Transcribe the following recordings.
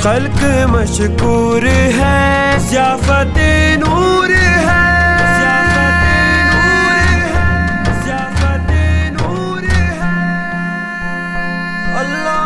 خلق مشکور ہے، ضیافت نور ہے، ضیافت نور ہے اللہ۔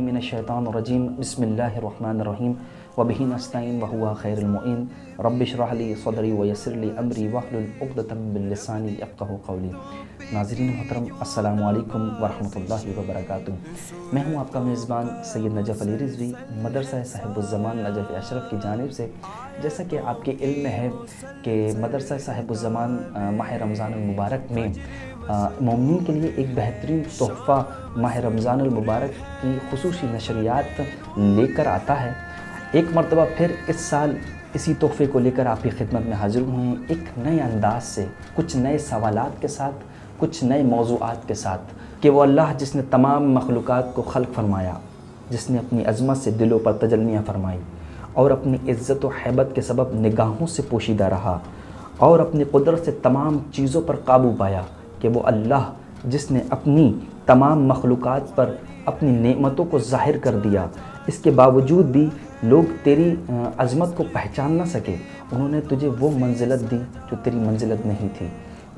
من الشیطان الرجیم، بسم اللہ الرحمن الرحیم، وبہ نستعین وہو خیر المعین، رب اشرح لی صدری ویسر لی امری واحلل عقدۃ من لسانی یفقہوا قولی۔ ناظرین محترم، السلام علیکم ورحمۃ اللہ وبرکاتہ۔ میں ہوں آپ کا میزبان سید نجف علی رضوی، مدرسہ صاحب الزمان نجف اشرف کی جانب سے۔ جیسا کہ آپ کے علم میں ہے کہ مدرسہ صاحب الزمان ماہ رمضان المبارک میں مومنین کے لیے ایک بہترین تحفہ ماہ رمضان المبارک کی خصوصی نشریات لے کر آتا ہے۔ ایک مرتبہ پھر اس سال اسی تحفے کو لے کر آپ کی خدمت میں حاضر ہوئے ہیں، ایک نئے انداز سے، کچھ نئے سوالات کے ساتھ، کچھ نئے موضوعات کے ساتھ، کہ وہ اللہ جس نے تمام مخلوقات کو خلق فرمایا، جس نے اپنی عظمت سے دلوں پر تجلیاں فرمائی اور اپنی عزت و ہیبت کے سبب نگاہوں سے پوشیدہ رہا اور اپنی قدرت سے تمام چیزوں پر قابو پایا، کہ وہ اللہ جس نے اپنی تمام مخلوقات پر اپنی نعمتوں کو ظاہر کر دیا، اس کے باوجود بھی لوگ تیری عظمت کو پہچان نہ سکے، انہوں نے تجھے وہ منزلت دی جو تیری منزلت نہیں تھی،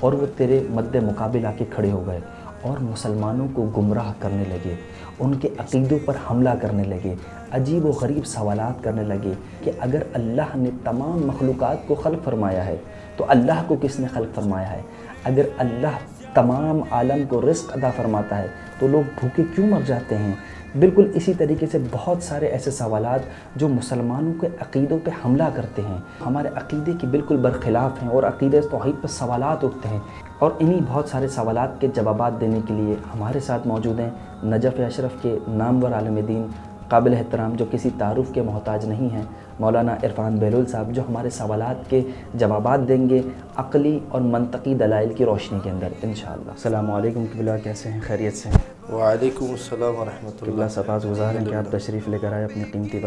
اور وہ تیرے مد مقابل آ کے کھڑے ہو گئے اور مسلمانوں کو گمراہ کرنے لگے، ان کے عقیدوں پر حملہ کرنے لگے، عجیب و غریب سوالات کرنے لگے کہ اگر اللہ نے تمام مخلوقات کو خلق فرمایا ہے تو اللہ کو کس نے خلق فرمایا ہے؟ اگر اللہ تمام عالم کو رزق عطا فرماتا ہے تو لوگ بھوکے کیوں مر جاتے ہیں؟ بالکل اسی طریقے سے بہت سارے ایسے سوالات جو مسلمانوں کے عقیدوں پہ حملہ کرتے ہیں، ہمارے عقیدے کی بالکل برخلاف ہیں، اور عقیدہ توحید پر سوالات اٹھتے ہیں، اور انہی بہت سارے سوالات کے جوابات دینے کے لیے ہمارے ساتھ موجود ہیں نجف اشرف کے نامور عالم دین، قابل احترام، جو کسی تعارف کے محتاج نہیں ہیں، مولانا عرفان بہلول صاحب، جو ہمارے سوالات کے جوابات دیں گے عقلی اور منطقی دلائل کی روشنی کے اندر انشاءاللہ۔ السلام علیکم قبلہ، کیسے ہیں؟ خیریت سے ہیں؟ وعلیکم السلام ورحمۃ اللہ۔ قبلہ سپاس گزار ہیں کہ آپ تشریف لے کر آئے اپنی قیمتی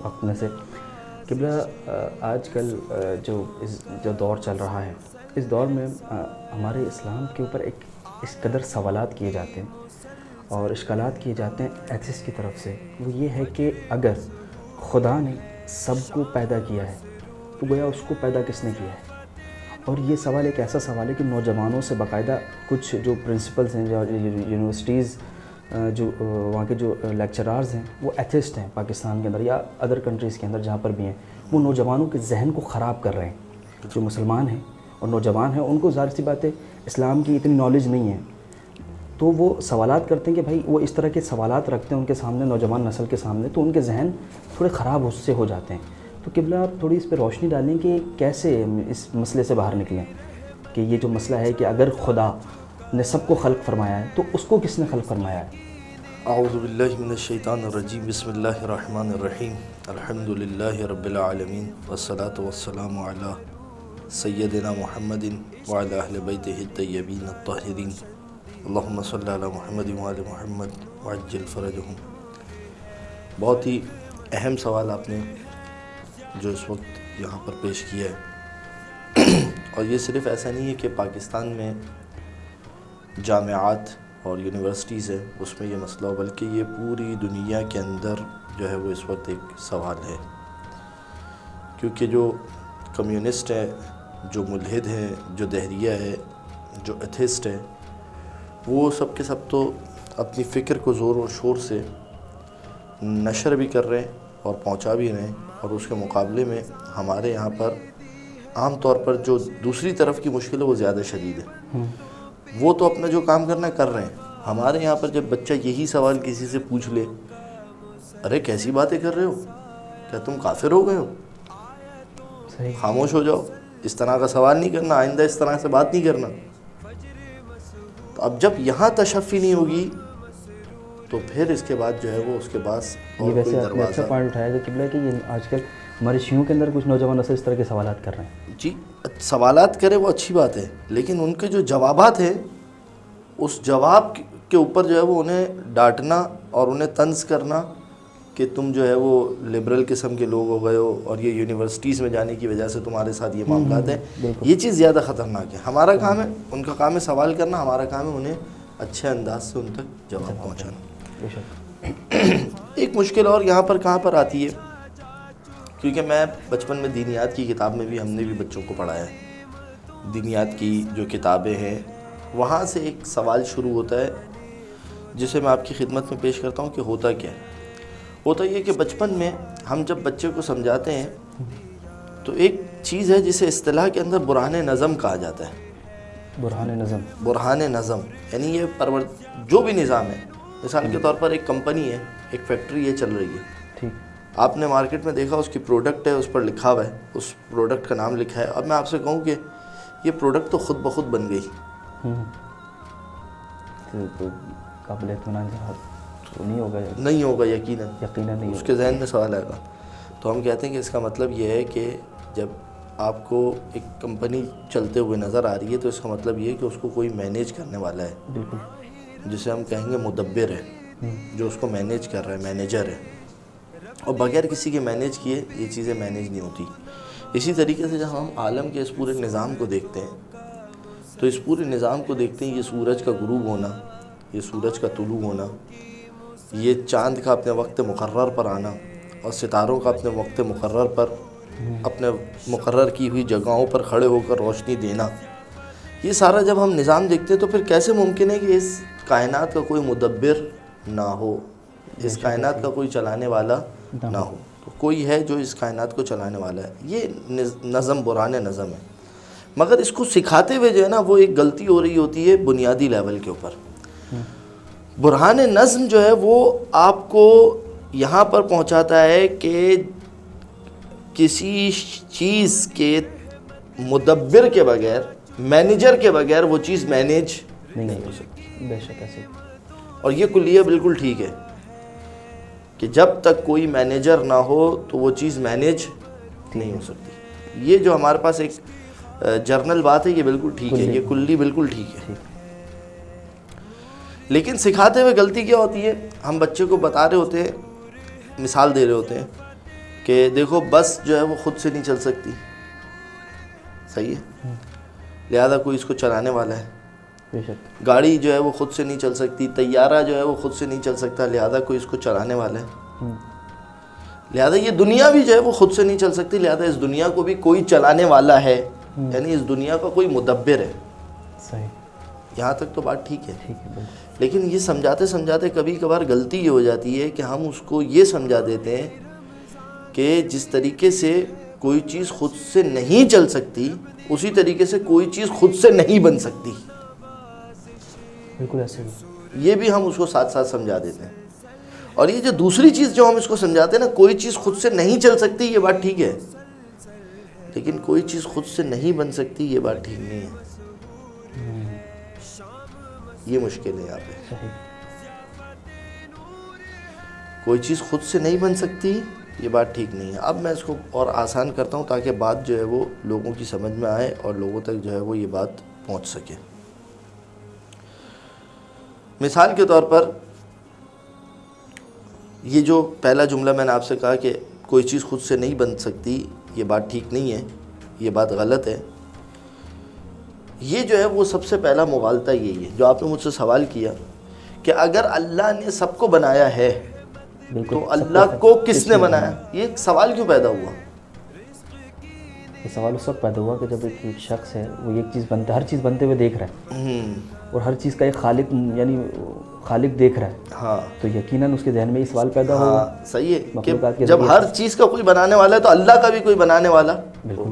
وقت میں سے۔ قبلہ آج کل جو دور چل رہا ہے، اس دور میں ہمارے اسلام کے اوپر ایک اس قدر سوالات کیے جاتے ہیں اور اشکالات کیے جاتے ہیں ایتھسٹ کی طرف سے، وہ یہ ہے کہ اگر خدا نے سب کو پیدا کیا ہے تو گویا اس کو پیدا کس نے کیا ہے؟ اور یہ سوال ایک ایسا سوال ہے کہ نوجوانوں سے باقاعدہ کچھ جو پرنسپلز ہیں، جو یونیورسٹیز، جو وہاں کے جو لیکچرارز ہیں، وہ ایتھسٹ ہیں پاکستان کے اندر یا ادر کنٹریز کے اندر جہاں پر بھی ہیں، وہ نوجوانوں کے ذہن کو خراب کر رہے ہیں۔ جو مسلمان ہیں اور نوجوان ہیں، ان کو ظاہر سی بات ہے اسلام کی اتنی نالج نہیں ہے، تو وہ سوالات کرتے ہیں کہ بھائی وہ اس طرح کے سوالات رکھتے ہیں ان کے سامنے، نوجوان نسل کے سامنے، تو ان کے ذہن تھوڑے خراب اس سے ہو جاتے ہیں۔ تو قبلہ آپ تھوڑی اس پہ روشنی ڈالیں کہ کیسے اس مسئلے سے باہر نکلیں، کہ یہ جو مسئلہ ہے کہ اگر خدا نے سب کو خلق فرمایا ہے تو اس کو کس نے خلق فرمایا ہے؟ اعوذ باللہ من الشیطان الرجیم، بسم اللہ الرحمن الرحیم، الحمد للہ رب العالمین، والصلاة والسلام علی سیدنا محمد وعلی اہل بیتہ الطیبین الطاہرین، اللہم صلی علی محمد وعلی محمد وعجل فرجہم۔ بہت ہی اہم سوال آپ نے جو اس وقت یہاں پر پیش کیا ہے، اور یہ صرف ایسا نہیں ہے کہ پاکستان میں جامعات اور یونیورسٹیز ہیں اس میں یہ مسئلہ ہو، بلکہ یہ پوری دنیا کے اندر جو ہے وہ اس وقت ایک سوال ہے، کیونکہ جو کمیونسٹ ہے، جو ملحد ہیں، جو دہریہ ہے، جو ایتھسٹ ہے، وہ سب کے سب تو اپنی فکر کو زور و شور سے نشر بھی کر رہے ہیں اور پہنچا بھی رہے ہیں، اور اس کے مقابلے میں ہمارے یہاں پر عام طور پر جو دوسری طرف کی مشکل ہے وہ زیادہ شدید ہے۔ وہ تو اپنا جو کام کرنا کر رہے ہیں، ہمارے یہاں پر جب بچہ یہی سوال کسی سے پوچھ لے، ارے کیسی باتیں کر رہے ہو، کیا تم کافر ہو گئے ہو، خاموش ہو جاؤ، اس طرح کا سوال نہیں کرنا، آئندہ اس طرح سے بات نہیں کرنا۔ تو اب جب یہاں تشفی نہیں ہوگی تو پھر اس کے بعد جو ہے وہ اس کے پاس یہ ویسے آپ نے اچھا پوائنٹ اٹھایا کہ قبلہ کہ یہ آج کل ہمارے شیعوں کے اندر کچھ نوجوان ایسے اس طرح کے سوالات کر رہے ہیں۔ جی سوالات کرے وہ اچھی بات ہے، لیکن ان کے جو جوابات ہیں اس جواب کے اوپر جو ہے وہ انہیں ڈانٹنا اور انہیں طنز کرنا کہ تم جو ہے وہ لبرل قسم کے لوگ ہو گئے ہو اور یہ یونیورسٹیز میں جانے کی وجہ سے تمہارے ساتھ یہ معاملات ہیں، یہ چیز زیادہ خطرناک ہے. ہمارا کام ہے، ان کا کام ہے سوال کرنا، ہمارا کام ہے انہیں اچھے انداز سے ان تک جواب پہنچانا. ایک مشکل اور یہاں پر کہاں پر آتی ہے، کیونکہ میں بچپن میں دینیات کی کتاب میں بھی ہم نے بھی بچوں کو پڑھایا ہے. دینیات کی جو کتابیں ہیں وہاں سے ایک سوال شروع ہوتا ہے جسے میں آپ کی خدمت میں پیش کرتا ہوں کہ ہوتا کیا ہے. ہوتا یہ کہ بچپن میں ہم جب بچے کو سمجھاتے ہیں تو ایک چیز ہے جسے اصطلاح کے اندر برہان نظم کہا جاتا ہے. برہان نظم یعنی یہ جو بھی نظام ہے، مثال کے طور پر ایک کمپنی ہے، ایک فیکٹری ہے چل رہی ہے، ٹھیک، آپ نے مارکیٹ میں دیکھا اس کی پروڈکٹ ہے، اس پر لکھا ہوا ہے، اس پروڈکٹ کا نام لکھا ہے. اب میں آپ سے کہوں کہ یہ پروڈکٹ تو خود بخود بن گئی، قابل اطمینان نہیں ہوگا یقیناً نہیں. اس کے ذہن میں سوال آئے گا. تو ہم کہتے ہیں کہ اس کا مطلب یہ ہے کہ جب آپ کو ایک کمپنی چلتے ہوئے نظر آ رہی ہے تو اس کا مطلب یہ ہے کہ اس کو کوئی مینیج کرنے والا ہے، بالکل، جسے ہم کہیں گے مدبر ہے، جو اس کو مینیج کر رہا ہے، مینیجر ہے. اور بغیر کسی کے مینیج کیے یہ چیزیں مینیج نہیں ہوتی. اسی طریقے سے جب ہم عالم کے اس پورے نظام کو دیکھتے ہیں تو اس پورے نظام کو دیکھتے ہیں، یہ سورج کا غروب ہونا، یہ سورج کا طلوع ہونا، یہ چاند کا اپنے وقت مقرر پر آنا اور ستاروں کا اپنے وقت مقرر پر اپنے مقرر کی ہوئی جگہوں پر کھڑے ہو کر روشنی دینا، یہ سارا جب ہم نظام دیکھتے ہیں تو پھر کیسے ممکن ہے کہ اس کائنات کا کوئی مدبر نہ ہو، اس کائنات کا کوئی چلانے والا نہ ہو. تو کوئی ہے جو اس کائنات کو چلانے والا ہے. یہ نظم برہان نظم ہے. مگر اس کو سکھاتے ہوئے جو ہے نا وہ ایک غلطی ہو رہی ہوتی ہے بنیادی لیول کے اوپر. برہان نظم جو ہے وہ آپ کو یہاں پر پہنچاتا ہے کہ کسی چیز کے مدبر کے بغیر، مینیجر کے بغیر وہ چیز مینیج نہیں ہو سکتی. بے شک ایسے. اور یہ کلیہ بالکل ٹھیک ہے کہ جب تک کوئی مینیجر نہ ہو تو وہ چیز مینیج نہیں ہو سکتی. یہ جو ہمارے پاس ایک جرنل بات ہے یہ بالکل ٹھیک ہے، یہ کلی بالکل ٹھیک ہے. لیکن سکھاتے ہوئے غلطی کیا ہوتی ہے، ہم بچے کو بتا رہے ہوتے ہیں، مثال دے رہے ہوتے ہیں کہ دیکھو بس جو ہے وہ خود سے نہیں چل سکتی، صحیح ہے، لہذا کوئی اس کو چلانے والا ہے. گاڑی جو ہے وہ خود سے نہیں چل سکتی، طیارہ جو ہے وہ خود سے نہیں چل سکتا، لہذا کوئی اس کو چلانے والا ہے. لہذا یہ دنیا بھی جو ہے وہ خود سے نہیں چل سکتی، لہذا اس دنیا کو بھی کوئی چلانے والا ہے، یعنی اس دنیا کا کوئی مدبر ہے. صحیح، یہاں تک تو بات ٹھیک ہے. لیکن یہ سمجھاتے سمجھاتے کبھی کبھار غلطی یہ ہو جاتی ہے کہ ہم اس کو یہ سمجھا دیتے ہیں کہ جس طریقے سے کوئی چیز خود سے نہیں چل سکتی اسی طریقے سے کوئی چیز خود سے نہیں بن سکتی. بالکل ایسے ہی. یہ بھی ہم اس کو ساتھ ساتھ سمجھا دیتے ہیں. اور یہ جو دوسری چیز جو ہم اس کو سمجھاتے ہیں نا، کوئی چیز خود سے نہیں چل سکتی، یہ بات ٹھیک ہے، لیکن کوئی چیز خود سے نہیں بن سکتی یہ بات ٹھیک نہیں ہے. یہ مشکل ہے یہاں پہ. کوئی چیز خود سے نہیں بن سکتی یہ بات ٹھیک نہیں ہے. اب میں اس کو اور آسان کرتا ہوں تاکہ بات جو ہے وہ لوگوں کی سمجھ میں آئے اور لوگوں تک جو ہے وہ یہ بات پہنچ سکے. مثال کے طور پر یہ جو پہلا جملہ میں نے آپ سے کہا کہ کوئی چیز خود سے نہیں بن سکتی یہ بات ٹھیک نہیں ہے، یہ بات غلط ہے، یہ جو ہے وہ سب سے پہلا مغالطہ یہی ہے جو آپ نے مجھ سے سوال کیا کہ اگر اللہ نے سب کو بنایا ہے تو اللہ کو کس نے بنایا. یہ سوال کیوں پیدا ہوا؟ یہ سوال اس وقت پیدا ہوا کہ جب ایک شخص ہے وہ ایک چیز بنتے، ہر چیز بنتے ہوئے دیکھ رہا ہے اور ہر چیز کا ایک خالق یعنی خالق دیکھ رہا ہے. ہاں، تو یقیناً اس کے ذہن میں یہ سوال پیدا ہوگا. صحیح ہے کہ جب ہر چیز کا کوئی بنانے والا ہے تو اللہ کا بھی کوئی بنانے والا. بالکل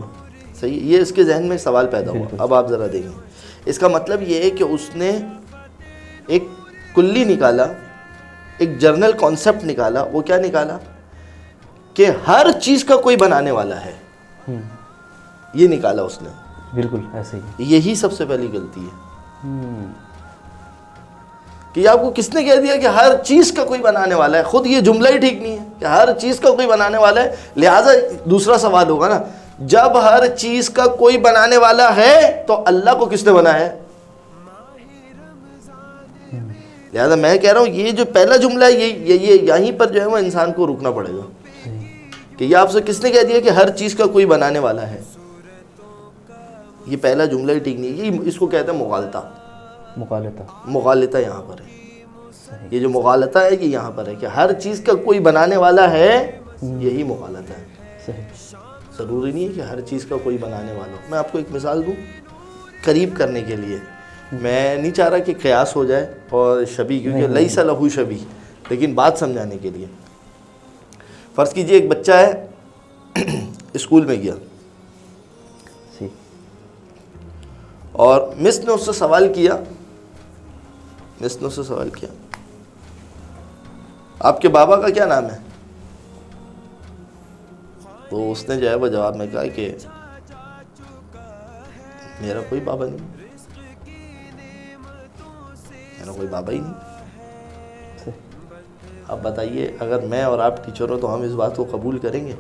صحیح، یہ اس کے ذہن میں سوال پیدا ہوا. اب آپ ذرا دیکھیں، اس کا مطلب یہ ہے کہ اس نے ایک کلی نکالا، ایک جرنل کانسیپٹ نکالا. وہ کیا نکالا کہ ہر چیز کا کوئی بنانے والا ہے، یہ نکالا اس نے. بالکل ایسے ہی. یہی سب سے پہلی غلطی ہے کہ آپ کو کس نے کہہ دیا کہ ہر چیز کا کوئی بنانے والا ہے. خود یہ جملہ ہی ٹھیک نہیں ہے کہ ہر چیز کا کوئی بنانے والا ہے. لہٰذا دوسرا سوال ہوگا نا، جب ہر چیز کا کوئی بنانے والا ہے تو اللہ کو کس نے بنایا ہے؟ لہذا میں کہہ رہا ہوں یہ جو پہلا جملہ ہے یہ یہیں پر جو ہے وہ انسان کو رکنا پڑے گا کہ یہ آپ سے کس نے کہہ دیا کہ ہر چیز کا کوئی بنانے والا ہے. یہ پہلا جملہ ہی ٹھیک نہیں ہے. یہ اس کو کہتے ہیں مغالطہ یہاں پر ہے. یہ جو مغالطہ ہے یہ یہاں پر ہے کہ ہر چیز کا کوئی بنانے والا ہے, یہی مغالطہ ہے. ضروری نہیں ہے کہ ہر چیز کا کوئی بنانے والا ہو. میں آپ کو ایک مثال دوں قریب کرنے کے لیے. میں نہیں چاہ رہا کہ قیاس ہو جائے اور شبیہ, کیونکہ لیس لہ شبیہ, لیکن بات سمجھانے کے لیے. فرض کیجئے ایک بچہ ہے اسکول میں گیا اور مس نے اس سے سوال کیا, آپ کے بابا کا کیا نام ہے؟ تو اس نے جو ہے وہ جواب میں کہا کہ میرا کوئی بابا نہیں, میرا کوئی بابا ہی نہیں. اب بتائیے اگر میں اور آپ ٹیچر ہو تو ہم اس بات کو قبول کریں گے؟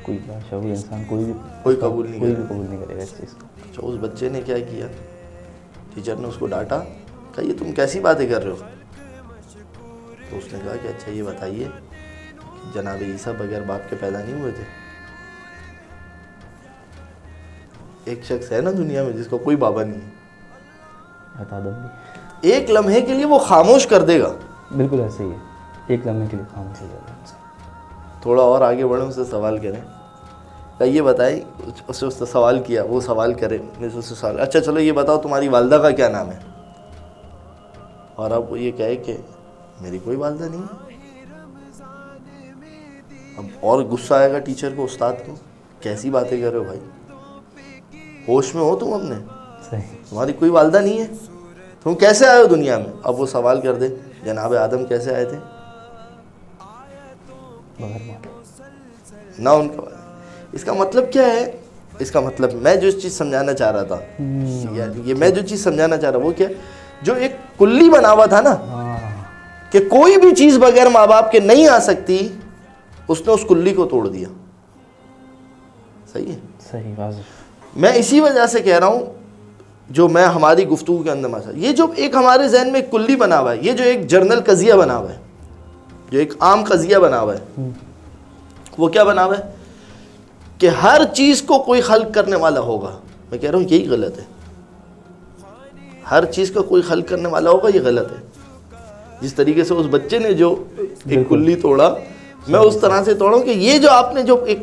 کوئی انسان کوئی قبول نہیں کرے گا اس چیز کو. اچھا, اس بچے نے کیا کیا, ٹیچر نے اس کو ڈانٹا, کہا یہ تم کیسی باتیں کر رہے ہو؟ تو اس نے کہا کہ اچھا یہ بتائیے جناب عیسیٰ بغیر باپ کے پیدا نہیں ہوئے تھے؟ ایک شخص ہے نا دنیا میں جس کا کوئی بابا نہیں ہے, ایک لمحے کے لیے وہ خاموش کر دے گا. بالکل ایسے ہی ہے, ایک لمحے کے لیے خاموش ہو جاتا ہے. تھوڑا اور آگے بڑھیں, اس سے سوال کریں, یہ بتائیں, اس سے سوال کیا, وہ سوال کرے, اس سے سوال, اچھا چلو یہ بتاؤ تمہاری والدہ کا کیا نام ہے؟ اور اب وہ یہ کہے کہ میری کوئی والدہ نہیں ہے. اب اور غصہ آئے گا ٹیچر کو, استاد کو, کیسی باتیں کر رہے ہو بھائی, ہوش میں ہو تم اپنے؟ تمہاری کوئی والدہ نہیں ہے, تم کیسے آئے ہو دنیا میں؟ اب وہ سوال کر دے جناب آدم کیسے آئے تھے؟ نہ ان کا. اس کا مطلب کیا ہے؟ اس کا مطلب میں جو چیز سمجھانا چاہ رہا تھا, میں جو چیز سمجھانا چاہ رہا وہ کیا, جو ایک کلی بنا ہوا تھا نا کہ کوئی بھی چیز بغیر ماں باپ کے نہیں آ سکتی, اس نے اس کلی کو توڑ دیا. صحیح ہے, صحیح واضح. میں اسی وجہ سے کہہ رہا ہوں جو میں ہماری گفتگو کے اندر مسئلہ, یہ جو ایک ہمارے ذہن میں ایک کلی بنا ہوا ہے, یہ جو ایک جرنل قضیہ بنا ہوا ہے, جو ایک عام قضیہ بنا ہوا ہے, وہ کیا بنا ہوا ہے کہ ہر چیز کو کوئی خلق کرنے والا ہوگا. میں کہہ رہا ہوں یہی غلط ہے. ہر چیز کا کوئی خلق کرنے والا ہوگا, یہ غلط ہے. جس طریقے سے اس بچے نے جو ایک کلی توڑا, میں اس طرح سے توڑا ہوں کہ یہ جو آپ نے جو ایک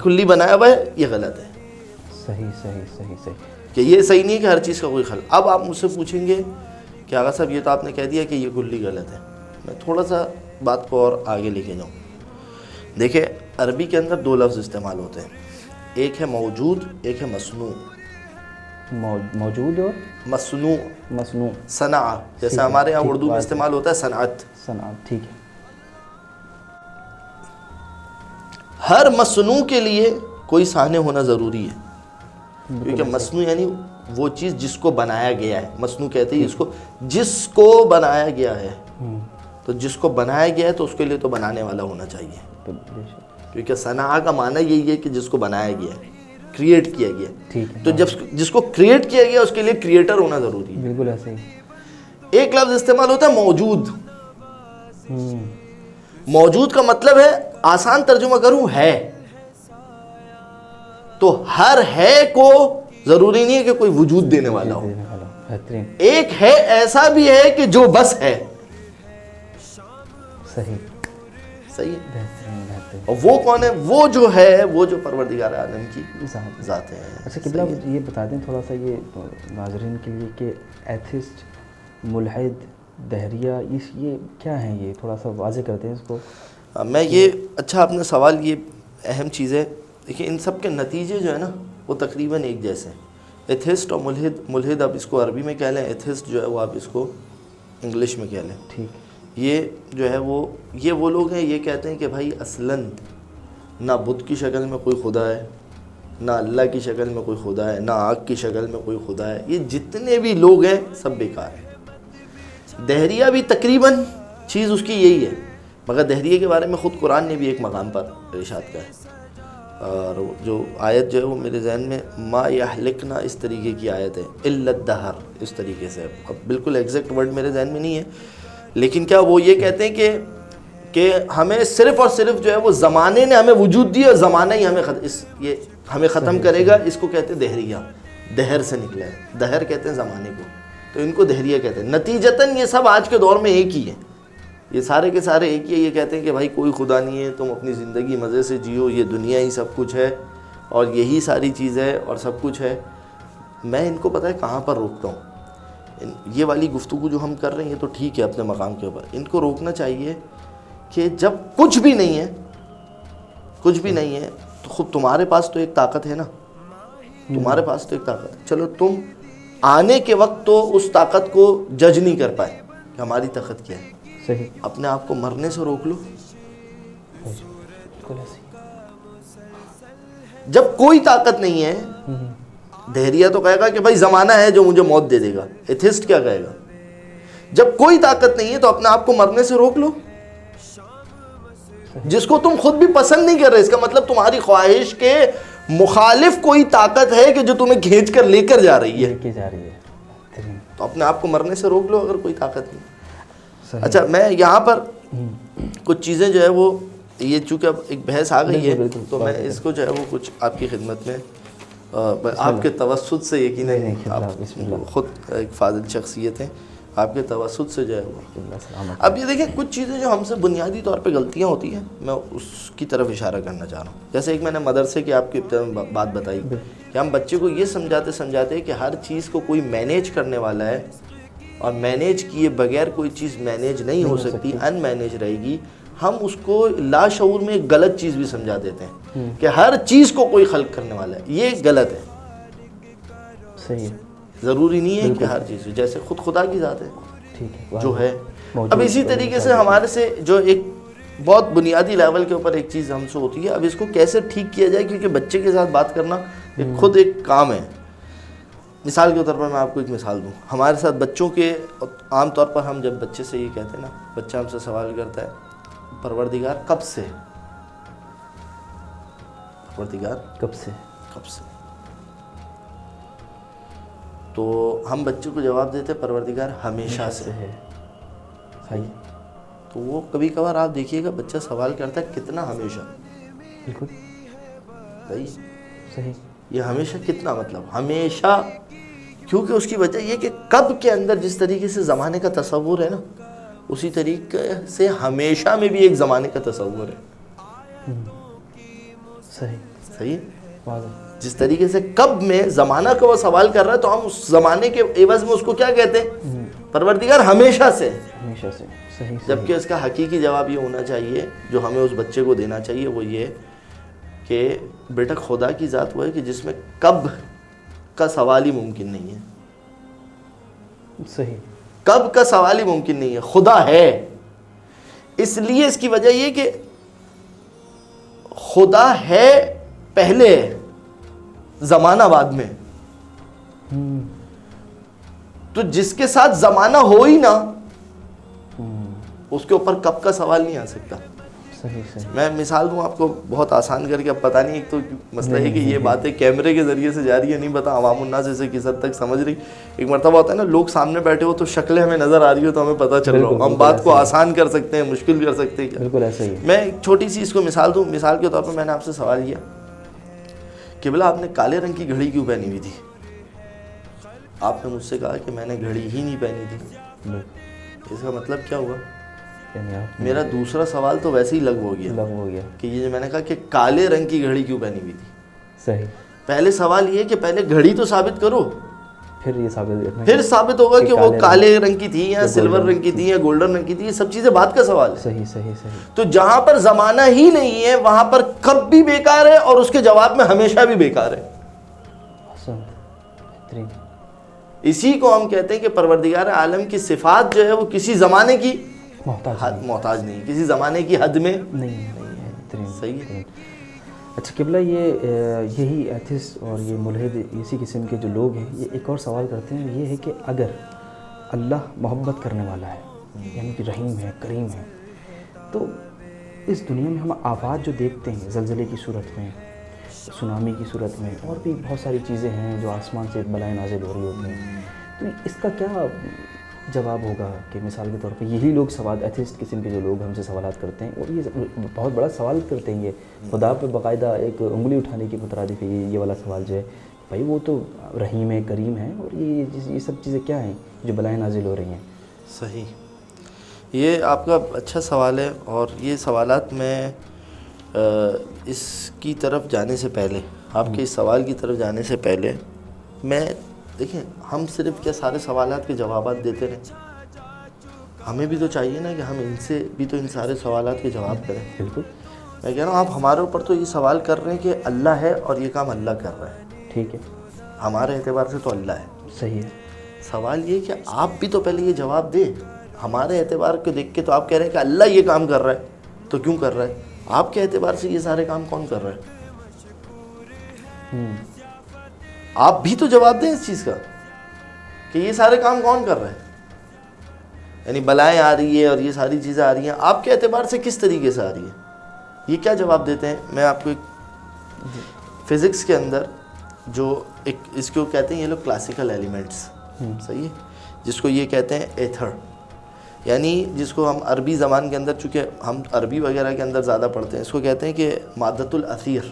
کلی بنایا ہوا ہے یہ غلط ہے. صحیح کہ یہ صحیح نہیں ہے کہ ہر چیز کا کوئی خلق. اب آپ مجھ سے پوچھیں گے کہ آغا صاحب یہ تو آپ نے کہہ دیا کہ یہ کلی غلط ہے. میں تھوڑا سا بات کو اور آگے لے کے جاؤں. دیکھیں عربی کے اندر دو لفظ استعمال ہوتے ہیں, ایک ہے موجود, ایک ہے مصنوع. موجود اور مصنوع. صنع, جیسے ہمارے یہاں اردو میں استعمال ہوتا ہے صنعت. ٹھیک ہے. ہر مصنوع کے لیے کوئی صانع ہونا ضروری ہے, کیونکہ مصنوع یعنی وہ چیز جس کو بنایا گیا ہے. مصنوع کہتے ہیں اس کو جس کو بنایا گیا ہے. تو جس کو بنایا گیا ہے تو اس کے لیے تو بنانے والا ہونا چاہیے, کیونکہ صنع کا معنی یہی ہے کہ جس کو بنایا گیا ہے, کریٹ کیا گیا. تو جب جس کو کریٹ کیا گیا اس کے لیے کریٹر ہونا ضروری ہے. بالکل ایسے ہی. ایک لفظ استعمال ہوتا ہے موجود. موجود کا مطلب ہے, آسان ترجمہ کروں, ہے. تو ہر ہے کو ضروری نہیں ہے کہ کوئی وجود دینے والا ہو. ایک ہے ایسا بھی ہے کہ جو بس ہے. صحیح ہے. اور وہ کون ہے؟ وہ جو ہے, وہ جو پروردگار عالم کی ذات ہے. اچھا قبلہ یہ بتا دیں تھوڑا سا یہ ناظرین کے لیے کہ ایتھسٹ, ملحد, دہریہ, یہ کیا ہیں, یہ تھوڑا سا واضح کرتے ہیں اس کو. میں یہ اچھا آپ نے سوال, یہ اہم چیز ہے. دیکھیں ان سب کے نتیجے جو ہے نا وہ تقریباً ایک جیسے ہیں. ایتھسٹ اور ملحد آپ اس کو عربی میں کہہ لیں, ایتھسٹ جو ہے وہ آپ اس کو انگلش میں کہہ لیں. ٹھیک. یہ جو ہے وہ لوگ ہیں, یہ کہتے ہیں کہ بھائی اصلاً نہ بت کی شکل میں کوئی خدا ہے, نہ اللہ کی شکل میں کوئی خدا ہے, نہ آگ کی شکل میں کوئی خدا ہے. یہ جتنے بھی لوگ ہیں سب بیکار ہیں. دہریہ بھی تقریباً چیز اس کی یہی ہے, مگر دہریہ کے بارے میں خود قرآن نے بھی ایک مقام پر ارشاد کہا ہے اور جو آیت جو ہے وہ میرے ذہن میں ما یہلکنا اس طریقے کی آیت ہے، الا الدہر اس طریقے سے. اب بالکل ایگزیکٹ ورڈ میرے ذہن میں نہیں ہے، لیکن کیا وہ یہ کہتے ہیں کہ ہمیں صرف اور صرف جو ہے وہ زمانے نے ہمیں وجود دی اور زمانہ ہی ہمیں ختم کرے گا. اس کو کہتے ہیں دہریہ، دہر سے نکلا ہے، دہر کہتے ہیں زمانے کو، تو ان کو دہریہ کہتے ہیں. نتیجتاً یہ سب آج کے دور میں ایک ہی ہے، یہ سارے کے سارے ایک ہی ہے. یہ کہتے ہیں کہ بھائی کوئی خدا نہیں ہے، تم اپنی زندگی مزے سے جیو، یہ دنیا ہی سب کچھ ہے اور یہی ساری چیز ہے اور سب کچھ ہے. میں ان کو پتہ ہے کہاں پر روکتا ہوں. یہ والی گفتگو جو ہم کر رہے ہیں یہ تو ٹھیک ہے اپنے مقام کے اوپر، ان کو روکنا چاہیے کہ جب کچھ بھی نہیں ہے، کچھ بھی نہیں ہے تو خود تمہارے پاس تو ایک طاقت ہے نا، تمہارے پاس تو ایک طاقت ہے. چلو تم آنے کے وقت تو اس طاقت کو جج نہیں کر پائے کہ ہماری طاقت کیا ہے، صحیح، اپنے آپ کو مرنے سے روک لو. جب کوئی طاقت نہیں ہے، دہریہ تو کہے گا کہ بھائی زمانہ ہے جو مجھے موت دے دے گا. ایتھسٹ کیا کہے گا؟ جب کوئی طاقت نہیں ہے تو اپنے آپ کو مرنے سے روک لو. جس کو تم خود بھی پسند نہیں کر رہے، اس کا مطلب تمہاری خواہش کے مخالف کوئی طاقت ہے کہ جو تمہیں کھینچ کر لے کر جا رہی ہے، تو اپنے آپ کو مرنے سے روک لو اگر کوئی طاقت نہیں. اچھا، میں یہاں پر کچھ چیزیں جو ہے وہ یہ چونکہ اب ایک بحث آ گئی ہے تو میں اس کو جو ہے وہ کچھ آپ کی خدمت میں آپ کے توسط سے، یقیناً آپ خود ایک فاضل شخصیت ہیں، آپ کے توسط سے جو ہے وہ. اب یہ دیکھیں کچھ چیزیں جو ہم سے بنیادی طور پہ غلطیاں ہوتی ہیں، میں اس کی طرف اشارہ کرنا چاہ رہا ہوں. جیسے ایک میں نے مدرسے کی آپ کی ابتدا میں بات بتائی کہ ہم بچے کو یہ سمجھاتے کہ ہر چیز کو کوئی مینیج کرنے والا ہے اور مینیج کیے بغیر کوئی چیز مینیج نہیں ہو سکتی، ان مینیج رہے گی. ہم اس کو لاشعور میں ایک غلط چیز بھی سمجھا دیتے ہیں کہ ہر چیز کو کوئی خلق کرنے والا ہے. یہ غلط ہے، صحیح ہے. ضروری نہیں ہے کہ ہر چیز جیسے خود خدا کی ذات ہے جو ہے. اب اسی طریقے سے ہمارے سے جو ایک بہت بنیادی لیول کے اوپر ایک چیز ہم سے ہوتی ہے، اب اس کو کیسے ٹھیک کیا جائے، کیونکہ بچے کے ساتھ بات کرنا خود ایک کام ہے. مثال کے طور پر میں آپ کو ایک مثال دوں. ہمارے ساتھ بچوں کے عام طور پر ہم جب بچے سے یہ کہتے ہیں نا، بچہ ہم سے سوال کرتا ہے پروردگار کب سے، پروردگار کب سے، تو ہم بچے کو جواب دیتے پروردگار ہمیشہ سے ہے. صحیح. تو وہ کبھی کبھار آپ دیکھیے گا بچہ سوال کرتا ہے کتنا ہمیشہ. بالکل صحیح. یہ ہمیشہ کتنا مطلب ہمیشہ، کیونکہ اس کی وجہ یہ کہ کب کے اندر جس طریقے سے زمانے کا تصور ہے نا، اسی طریقے سے ہمیشہ میں بھی ایک زمانے کا تصور ہے. صحیح. جس طریقے سے کب میں زمانہ کا وہ سوال کر رہا ہے تو ہم اس زمانے کے عوض میں اس کو کیا کہتے ہیں؟ پروردگار ہمیشہ سے. صحیح. جبکہ اس کا حقیقی جواب یہ ہونا چاہیے جو ہمیں اس بچے کو دینا چاہیے، وہ یہ کہ بیٹا خدا کی ذات وہ ہے کہ جس میں کب کا سوال ہی ممکن نہیں ہے. صحیح. کب کا سوال ہی ممکن نہیں ہے، خدا ہے. اس لیے اس کی وجہ یہ کہ خدا ہے پہلے، زمانہ بعد میں. تو جس کے ساتھ زمانہ ہو ہی نا، اس کے اوپر کب کا سوال نہیں آ سکتا. صحیح. میں مثال دوں آپ کو بہت آسان کر کے. اب پتہ نہیں، ایک تو مسئلہ ہے کہ یہ باتیں کیمرے کے ذریعے سے جا رہی ہے، نہیں پتا عوام الناس اسے کس حد تک سمجھ رہی. ایک مرتبہ ہوتا ہے نا لوگ سامنے بیٹھے ہو تو شکلیں ہمیں نظر آ رہی ہو تو ہمیں پتہ چل رہا ہو، ہم بات کو آسان کر سکتے ہیں، مشکل کر سکتے ہیں. بالکل ایسا ہی. میں ایک چھوٹی سی اس کو مثال دوں. مثال کے طور پر میں نے آپ سے سوال کیا کہ بلا آپ نے کالے رنگ کی گھڑی کیوں پہنی ہوئی تھی؟ آپ نے مجھ سے کہا کہ میں نے گھڑی ہی نہیں پہنی تھی. اس کا مطلب کیا ہوا؟ میرا دوسرا سوال تو ویسے ہی لغو ہو گیا کہ یہ جو میں نے کہا کہ کالے رنگ کی گھڑی کیوں پہنی ہوئی تھی. صحیح. پہلے سوال یہ کہ پہلے گھڑی تو ثابت کرو، پھر ثابت ہوگا کہ وہ کالے رنگ کی تھی یا سلور رنگ کی تھی یا گولڈن رنگ کی تھی. یہ سب چیزیں بات کا سوال ہے. صحیح. تو جہاں پر زمانہ ہی نہیں ہے وہاں پر کب بھی بیکار ہے اور اس کے جواب میں ہمیشہ بھی بیکار ہے. اسی کو ہم کہتے ہیں کہ پروردگار عالم کی صفات جو ہے وہ کسی زمانے کی محتاج نہیں، کسی زمانے کی حد میں نہیں. صحیح ہے. اچھا قبلہ، یہی ایتھسٹ اور یہ ملحد اسی قسم کے جو لوگ ہیں یہ ایک اور سوال کرتے ہیں، یہ ہے کہ اگر اللہ محبت کرنے والا ہے، یعنی کہ رحیم ہے، کریم ہے، تو اس دنیا میں ہم آفات جو دیکھتے ہیں زلزلے کی صورت میں سونامی کی صورت میں، اور بھی بہت ساری چیزیں ہیں جو آسمان سے بلائیں نازل ہو رہی ہوتی ہیں. تو اس کا کیا جواب ہوگا کہ مثال کے طور پہ یہی لوگ سوال، ایتھسٹ قسم کے جو لوگ ہم سے سوالات کرتے ہیں، اور یہ بہت بڑا سوال کرتے ہیں، یہ خدا پہ باقاعدہ ایک انگلی اٹھانے کی مترادف ہے یہ والا سوال جو ہے. بھائی وہ تو رحیم ہے، کریم ہے، اور یہ سب چیزیں کیا ہیں جو بلائیں نازل ہو رہی ہیں؟ صحیح، یہ آپ کا اچھا سوال ہے. اور یہ سوالات میں اس کی طرف جانے سے پہلے، آپ کے اس سوال کی طرف جانے سے پہلے میں دیکھیں، ہم صرف کیا سارے سوالات کے جوابات دیتے رہیں؟ ہمیں بھی تو چاہیے نا کہ ہم ان سے بھی تو ان سارے سوالات کے جواب کریں. بالکل. میں کہہ رہا ہوں آپ ہمارے اوپر تو یہ سوال کر رہے ہیں کہ اللہ ہے اور یہ کام اللہ کر رہا ہے. ٹھیک ہے، ہمارے اعتبار سے تو اللہ ہے. صحیح ہے. سوال یہ کہ آپ بھی تو پہلے یہ جواب دیں. ہمارے اعتبار کو دیکھ کے تو آپ کہہ رہے ہیں کہ اللہ یہ کام کر رہا ہے، تو کیوں کر رہا ہے؟ آپ کے اعتبار سے یہ سارے کام کون کر رہا ہے؟ آپ بھی تو جواب دیں اس چیز کا کہ یہ سارے کام کون کر رہا ہے. یعنی بلائیں آ رہی ہے اور یہ ساری چیزیں آ رہی ہیں، آپ کے اعتبار سے کس طریقے سے آ رہی ہے؟ یہ کیا جواب دیتے ہیں؟ میں آپ کو ایک فزکس کے اندر جو ایک اس کو کہتے ہیں یہ لوگ کلاسیکل ایلیمنٹس، صحیح ہے، جس کو یہ کہتے ہیں ایتھر، یعنی جس کو ہم عربی زبان کے اندر، چونکہ ہم عربی وغیرہ کے اندر زیادہ پڑھتے ہیں، اس کو کہتے ہیں کہ مادۃ الاثیر.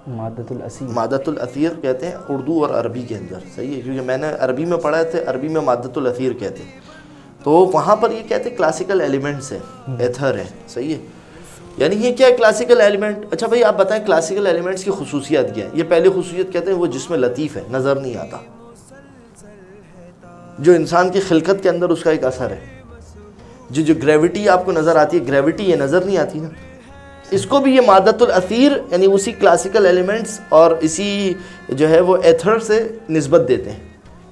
مادۃ الاثیر کہتے ہیں اردو اور عربی کے اندر، صحیح ہے، کیونکہ میں نے عربی میں پڑھا تھے، عربی میں مادۃ الاثیر کہتے ہیں، تو وہاں پر یہ کہتے ہیں کلاسیکل ایلیمنٹس ہے، ایتھر ہے، صحیح ہے. یعنی یہ کیا ہے کلاسیکل ایلیمنٹ؟ اچھا بھائی آپ بتائیں کلاسیکل ایلیمنٹس کی خصوصیات کیا ہے؟ یہ پہلی خصوصیت کہتے ہیں وہ جسم لطیف ہے، نظر نہیں آتا، جو انسان کی خلقت کے اندر اس کا ایک اثر ہے. جو گریوٹی آپ کو نظر آتی ہے، گریوٹی یہ نظر نہیں آتی نا، اس کو بھی یہ مادۃ الاثیر یعنی اسی کلاسیکل ایلیمنٹس اور اسی جو ہے وہ ایتھر سے نسبت دیتے ہیں،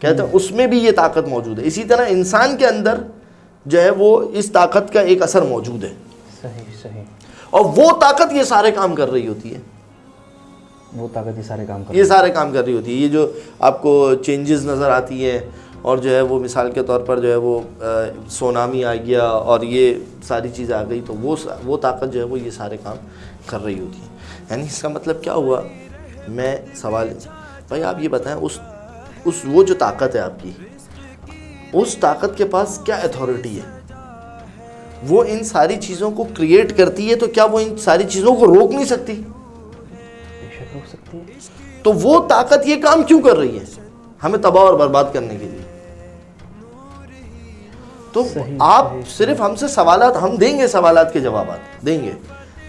کہتے ہیں اس میں بھی یہ طاقت موجود ہے. اسی طرح انسان کے اندر جو ہے وہ اس طاقت کا ایک اثر موجود ہے. صحیح. اور وہ طاقت یہ سارے کام کر رہی ہوتی ہے، وہ طاقت یہ سارے کام کر رہی ہوتی ہے. یہ جو آپ کو چینجز نظر آتی ہے، اور جو ہے وہ مثال کے طور پر جو ہے وہ سونامی آ گیا اور یہ ساری چیزیں آ گئی، تو وہ طاقت جو ہے وہ یہ سارے کام کر رہی ہوتی ہے. یعنی اس کا مطلب کیا ہوا؟ میں سوال بھائی آپ یہ بتائیں، اس وہ جو طاقت ہے آپ کی، اس طاقت کے پاس کیا اتھارٹی ہے؟ وہ ان ساری چیزوں کو کریٹ کرتی ہے، تو کیا وہ ان ساری چیزوں کو روک نہیں سکتی؟ بے شک روک سکتی ہے. تو وہ طاقت یہ کام کیوں کر رہی ہے؟ ہمیں تباہ اور برباد کرنے کے لیے. تو آپ صرف ہم سے سوالات، ہم دیں گے سوالات کے جوابات دیں گے،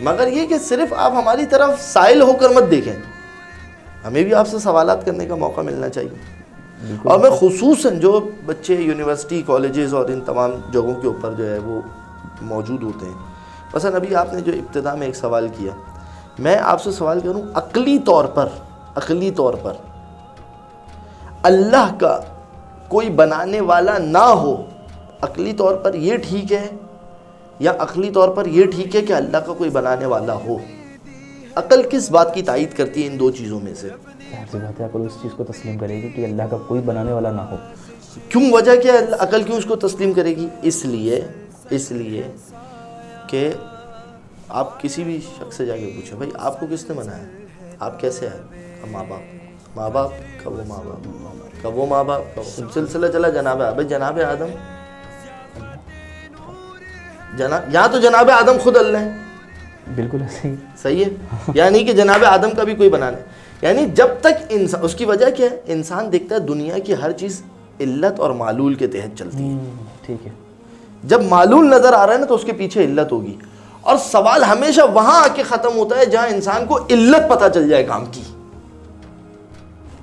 مگر یہ کہ صرف آپ ہماری طرف سائل ہو کر مت دیکھیں، ہمیں بھی آپ سے سوالات کرنے کا موقع ملنا چاہیے. اور میں خصوصاً جو بچے یونیورسٹی، کالجز اور ان تمام جگہوں کے اوپر جو ہے وہ موجود ہوتے ہیں، مثلا ابھی آپ نے جو ابتدا میں ایک سوال کیا، میں آپ سے سوال کروں عقلی طور پر اللہ کا کوئی بنانے والا نہ ہو، عقلی طور پر یہ ٹھیک ہے، یا عقلی طور پر یہ ٹھیک ہے کہ اللہ کا کوئی بنانے والا ہو؟ عقل کس بات کی تائید کرتی ہے ان دو چیزوں میں سے؟ ظاہر سی بات ہے عقل اس چیز کو تسلیم کرے گی کہ اللہ کا کوئی بنانے والا نہ ہو. کیوں؟ وجہ کیا ہے عقل کیوں اس کو تسلیم کرے گی؟ اس لیے کہ آپ کسی بھی شخص سے جا کے پوچھیں بھائی آپ کو کس نے بنایا، آپ کیسے آئے؟ ماں باپ کا وہ ماں باپ کا سلسلہ چلا جناب آدم، یا تو جناب آدم خود اللہ ہے. بالکل صحیح ہے، یعنی کہ جناب آدم کا بھی کوئی بنانا ہے. یعنی جب تک انسان، اس کی وجہ کیا ہے؟ انسان دیکھتا ہے دنیا کی ہر چیز علت اور معلول کے تحت چلتی ہے. ٹھیک ہے، جب معلول نظر آ رہا ہے نا تو اس کے پیچھے علت ہوگی. اور سوال ہمیشہ وہاں آ کے ختم ہوتا ہے جہاں انسان کو علت پتہ چل جائے کام کی.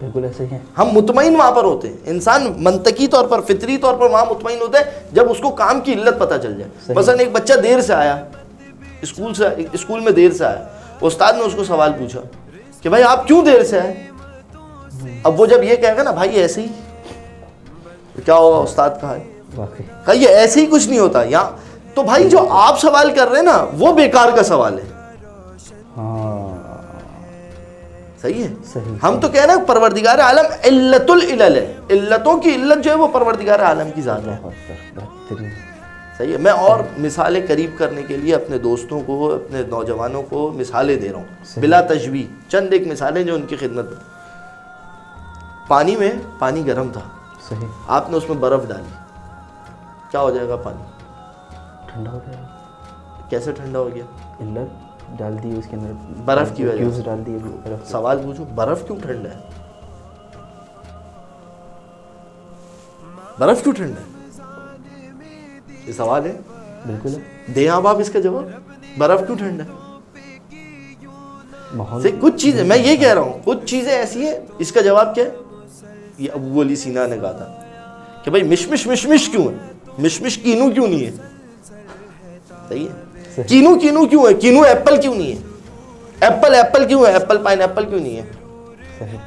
بالکل ایسے ہی ہے. ہم مطمئن وہاں پر ہوتے ہیں، انسان منطقی طور پر، فطری طور پر وہاں مطمئن ہوتا ہے جب اس کو کام کی علت پتہ چل جائے. مثلا ایک بچہ دیر سے آیا، اسکول میں دیر سے آیا، استاد نے اس کو سوال پوچھا کہ بھائی آپ کیوں دیر سے آئے؟ اب وہ جب یہ کہے گا نا بھائی ایسے ہی، تو کیا ہوگا؟ استاد کہا یہ ایسے ہی کچھ نہیں ہوتا یہاں. تو بھائی جو آپ سوال کر رہے ہیں نا وہ بیکار کا سوال ہے. صحیح ہے. ہم تو کہہ رہے ہیں پروردگار عالم علت العلل ہے، علتوں کی علت جو ہے وہ پروردگار عالم کی ذات ہے. صحیح ہے. میں اور مثالیں قریب کرنے کے لیے اپنے دوستوں کو، اپنے نوجوانوں کو مثالیں دے رہا ہوں بلا تشبیہ. چند ایک مثالیں جو ان کی خدمت میں. پانی گرم تھا، صحیح. آپ نے اس میں برف ڈالی، کیا ہو جائے گا؟ پانی ٹھنڈا ہو جائے گا. کیسے ٹھنڈا ہو گیا؟ علت ڈال دی اس کے اندر، برف کی وجہ سے. کیوبز ڈال دیے برف. سوال پوچھو، برف کیوں ٹھنڈا ہے؟ برف کیوں ٹھنڈا ہے؟ یہ سوال ہے. بالکل. دیں آپ اس کا جواب، برف کیوں ٹھنڈا ہے؟ ماحول کچھ چیزیں میں یہ کہہ رہا ہوں، کچھ چیزیں ایسی ہیں اس کا جواب کیا ہے؟ یہ ابو علی سینا نے کہا تھا کہ بھائی مشمش کیوں ہے؟ مشمش کینو کیوں نہیں ہے؟ صحیح ہے. کینو کیوں ہے؟ کینو ایپل کیوں نہیں ہے؟ ایپل کیوں ہے؟ ایپل پائن ایپل کیوں نہیں ہے؟ صحیح.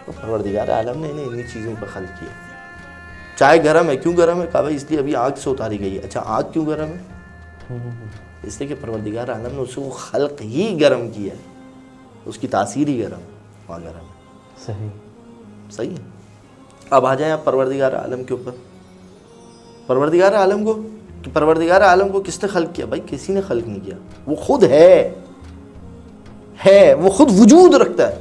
تو پروردگار عالم نے انہیں انہی چیزوں پر خلق کیا. چائے گرم ہے، کیوں گرم ہے؟ کہا بھائی اس لیے ابھی آگ سے اتاری گئی ہے. اچھا آگ کیوں گرم ہے؟ اس لیے کہ پروردگار عالم نے اس کو خلق ہی گرم کیا ہے، اس کی تاثیر ہی گرم، وہاں گرم ہے. صحیح ہے. اب آ جائیں آپ پروردگار عالم کے اوپر. پروردگار عالم کو کس نے خلق کیا؟ بھائی کسی نے خلق نہیں کیا، وہ خود ہے، وہ خود وجود رکھتا ہے.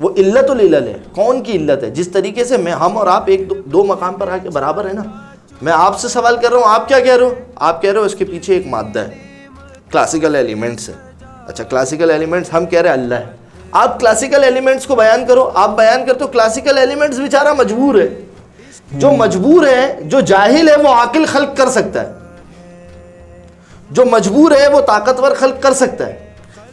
وہ علت العلل ہے. کون کی علت ہے؟ جس طریقے سے ہم اور آپ ایک دو مقام پر آ کے برابر ہے نا. میں آپ سے سوال کر رہا ہوں، آپ کیا کہہ رہے ہو؟ آپ کہہ رہے ہو اس کے پیچھے ایک مادہ ہے، کلاسیکل ایلیمنٹس ہے. اچھا کلاسیکل ایلیمنٹس، ہم کہہ رہے ہیں اللہ ہے. آپ کلاسیکل ایلیمنٹس کو بیان کرو. آپ بیان کرتے ہو کلاسیکل ایلیمنٹس بیچارہ مجبور ہے. جو مجبور ہے، جو جاہل ہے وہ عاقل خلق کر سکتا ہے. جو مجبور ہے وہ طاقتور خلق کر سکتا ہے.